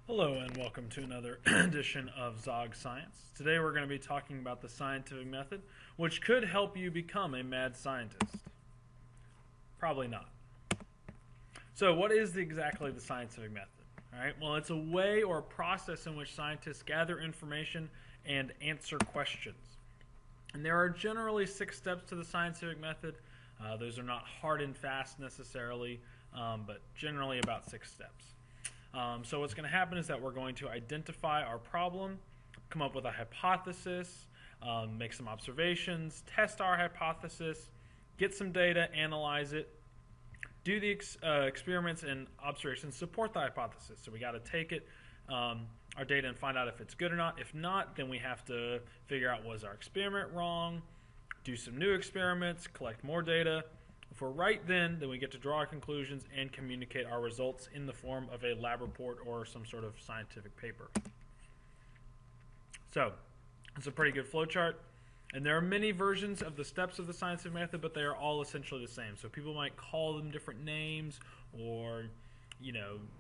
Hello and welcome to another edition of Zog Science. Today we're going to be talking about the scientific method, which could help you become a mad scientist. Probably not. So what is exactly the scientific method? All right, well, it's a way or a process in which scientists gather information and answer questions. And there are generally 6 steps to the scientific method. Those are not hard and fast necessarily, but generally about 6 steps. So what's going to happen is that we're going to identify our problem, come up with a hypothesis, make some observations, test our hypothesis, get some data, analyze it, do the experiments and observations support the hypothesis. So we got to take it, our data, and find out if it's good or not. If not, then we have to figure out, was our experiment wrong, do some new experiments, collect more data. If we're right, then we get to draw our conclusions and communicate our results in the form of a lab report or some sort of scientific paper. So it's a pretty good flowchart. And there are many versions of the steps of the scientific method, but they are all essentially the same. So people might call them different names or,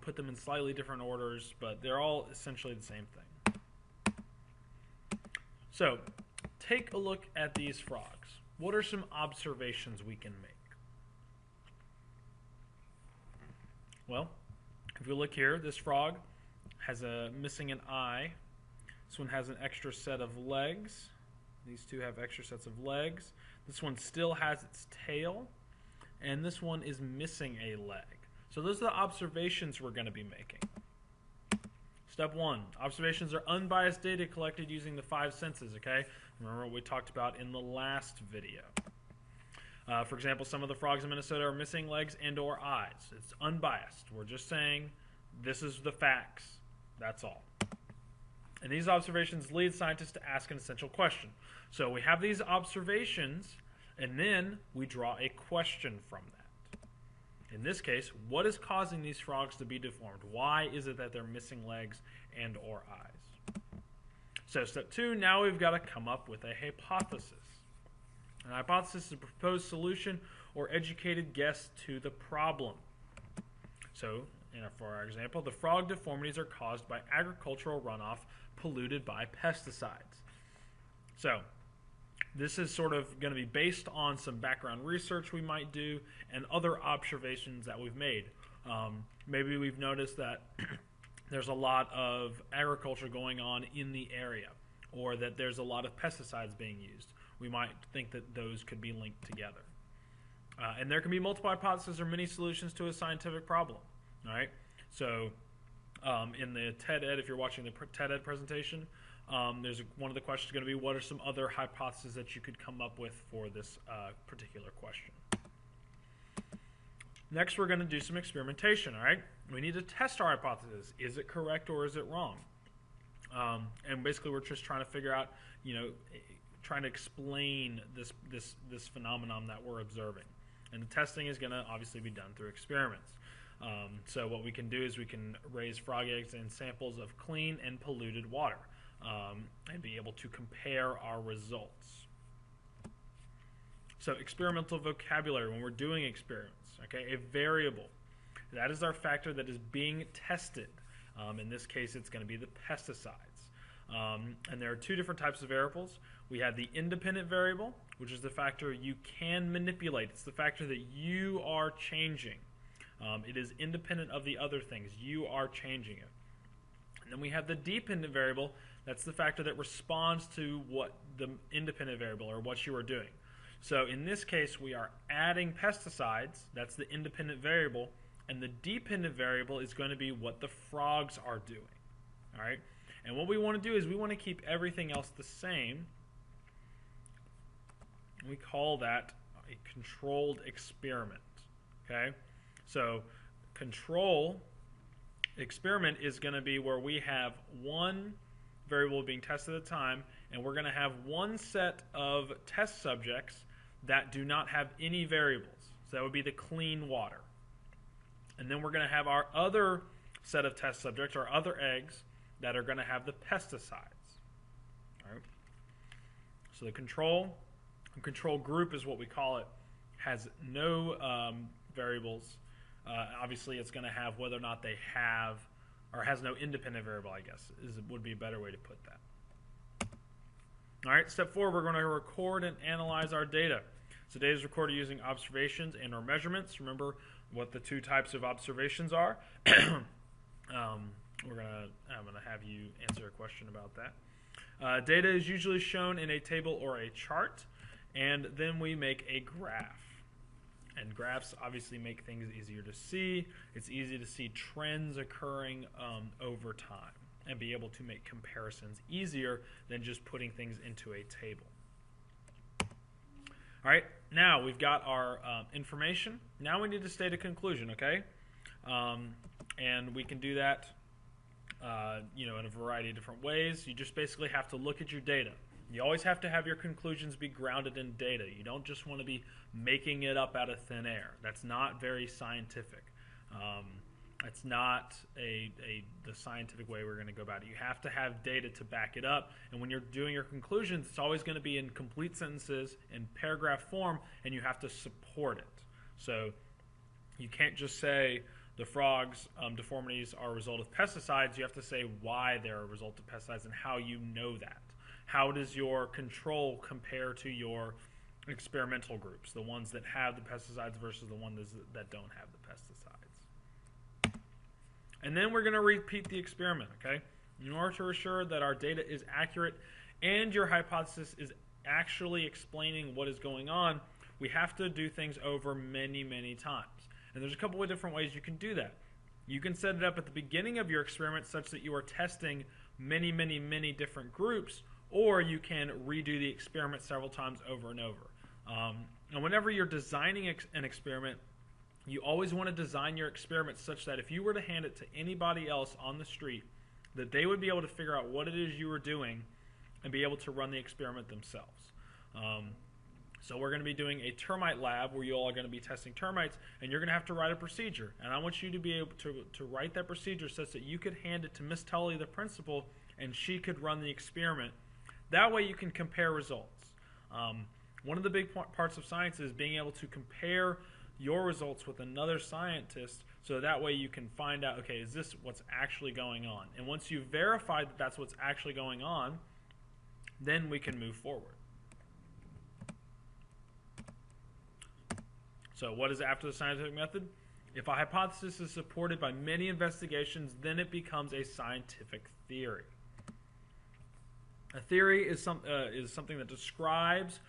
put them in slightly different orders, but they're all essentially the same thing. So take a look at these frogs. What are some observations we can make? Well, if we look here, this frog has missing an eye. This one has an extra set of legs. These two have extra sets of legs. This one still has its tail. And this one is missing a leg. So those are the observations we're going to be making. Step 1, observations are unbiased data collected using the 5 senses, okay? Remember what we talked about in the last video. For example, some of the frogs in Minnesota are missing legs and or eyes. It's unbiased. We're just saying this is the facts. That's all. And these observations lead scientists to ask an essential question. So we have these observations, and then we draw a question from that. In this case, what is causing these frogs to be deformed? Why is it that they're missing legs and or eyes? So step 2, now we've got to come up with a hypothesis. An hypothesis is a proposed solution or educated guess to the problem. So, for our example, the frog deformities are caused by agricultural runoff polluted by pesticides. So, this is sort of going to be based on some background research we might do and other observations that we've made. Maybe we've noticed that there's a lot of agriculture going on in the area, or that there's a lot of pesticides being used. We might think that those could be linked together. And there can be multiple hypotheses or many solutions to a scientific problem. All right. So in the TED Ed, if you're watching the TED Ed presentation, there's one of the questions going to be, what are some other hypotheses that you could come up with for this particular question? Next, we're going to do some experimentation. All right. We need to test our hypothesis. Is it correct or is it wrong? And basically, we're just trying to figure out, trying to explain this phenomenon that we're observing. And the testing is going to obviously be done through experiments. So what we can do is we can raise frog eggs in samples of clean and polluted water and be able to compare our results. So experimental vocabulary when we're doing experiments. Okay, a variable. That is our factor that is being tested. In this case, it's going to be the pesticides. And there are 2 different types of variables. We have the independent variable, which is the factor you can manipulate. It's the factor that you are changing. It is independent of the other things. You are changing it. And then we have the dependent variable. That's the factor that responds to what the independent variable or what you are doing. So in this case, we are adding pesticides. That's the independent variable. And the dependent variable is going to be what the frogs are doing. All right? And what we want to do is we want to keep everything else the same. We call that a controlled experiment. Okay? So control experiment is going to be where we have one variable being tested at a time, and we're going to have one set of test subjects that do not have any variables. So that would be the clean water. And then we're going to have our other set of test subjects, our other eggs, that are going to have the pesticides. All right. So the control group is what we call it, has no variables. Obviously, it's going to have whether or not they have or has no independent variable, I guess, would be a better way to put that. All right, step 4, we're going to record and analyze our data. So data is recorded using observations and or measurements. Remember what the 2 types of observations are. I'm going to have you answer a question about that. Data is usually shown in a table or a chart, and then we make a graph. And graphs obviously make things easier to see. It's easy to see trends occurring over time and be able to make comparisons easier than just putting things into a table. All right, now we've got our information. Now we need to state a conclusion, okay? And we can do that in a variety of different ways. You just basically have to look at your data. You always have to have your conclusions be grounded in data. You don't just want to be making it up out of thin air. That's not very scientific. It's not the scientific way we're going to go about it. You have to have data to back it up. And when you're doing your conclusions, it's always going to be in complete sentences in paragraph form, and you have to support it. So you can't just say the frog's deformities are a result of pesticides. You have to say why they're a result of pesticides and how you know that. How does your control compare to your experimental groups, the ones that have the pesticides versus the ones that don't have the pesticides? And then we're going to repeat the experiment, okay? In order to assure that our data is accurate and your hypothesis is actually explaining what is going on, we have to do things over many, many times. And there's a couple of different ways you can do that. You can set it up at the beginning of your experiment such that you are testing many, many, many different groups, or you can redo the experiment several times over and over. And whenever you're designing an experiment, you always want to design your experiment such that if you were to hand it to anybody else on the street, that they would be able to figure out what it is you were doing and be able to run the experiment themselves. So we're going to be doing a termite lab where you all are going to be testing termites, and you're going to have to write a procedure. And I want you to be able to write that procedure such that you could hand it to Miss Tully, the principal, and she could run the experiment. That way you can compare results. One of the big parts of science is being able to compare your results with another scientist, so that way you can find out, okay, is this what's actually going on? And once you've verified that that's what's actually going on, then we can move forward. So what is after the scientific method? If a hypothesis is supported by many investigations, then it becomes a scientific theory. A theory is something that describes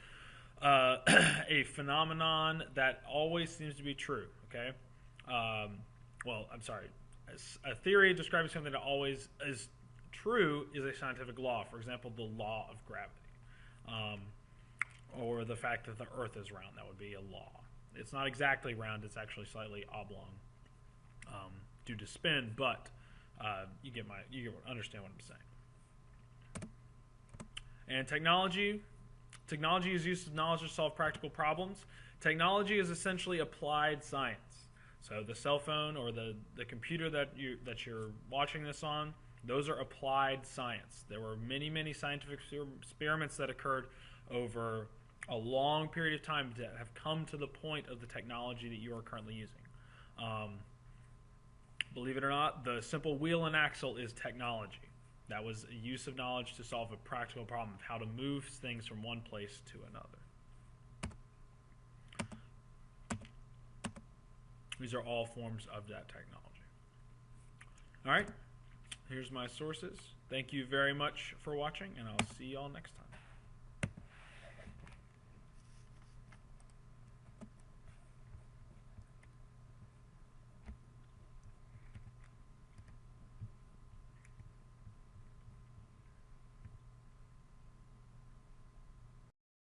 a phenomenon that always seems to be true. Okay, a theory describing something that always is true is a scientific law. For example, the law of gravity, or the fact that the Earth is round. That would be a law. It's not exactly round; it's actually slightly oblong due to spin. But you understand what I'm saying. And technology is used of knowledge to solve practical problems. Technology is essentially applied science. So the cell phone or the computer that you're watching this on, those are applied science. There were many, many scientific experiments that occurred over a long period of time that have come to the point of the technology that you are currently using. Believe it or not, the simple wheel and axle is technology. That was a use of knowledge to solve a practical problem of how to move things from one place to another. These are all forms of that technology. All right, here's my sources. Thank you very much for watching, and I'll see you all next time.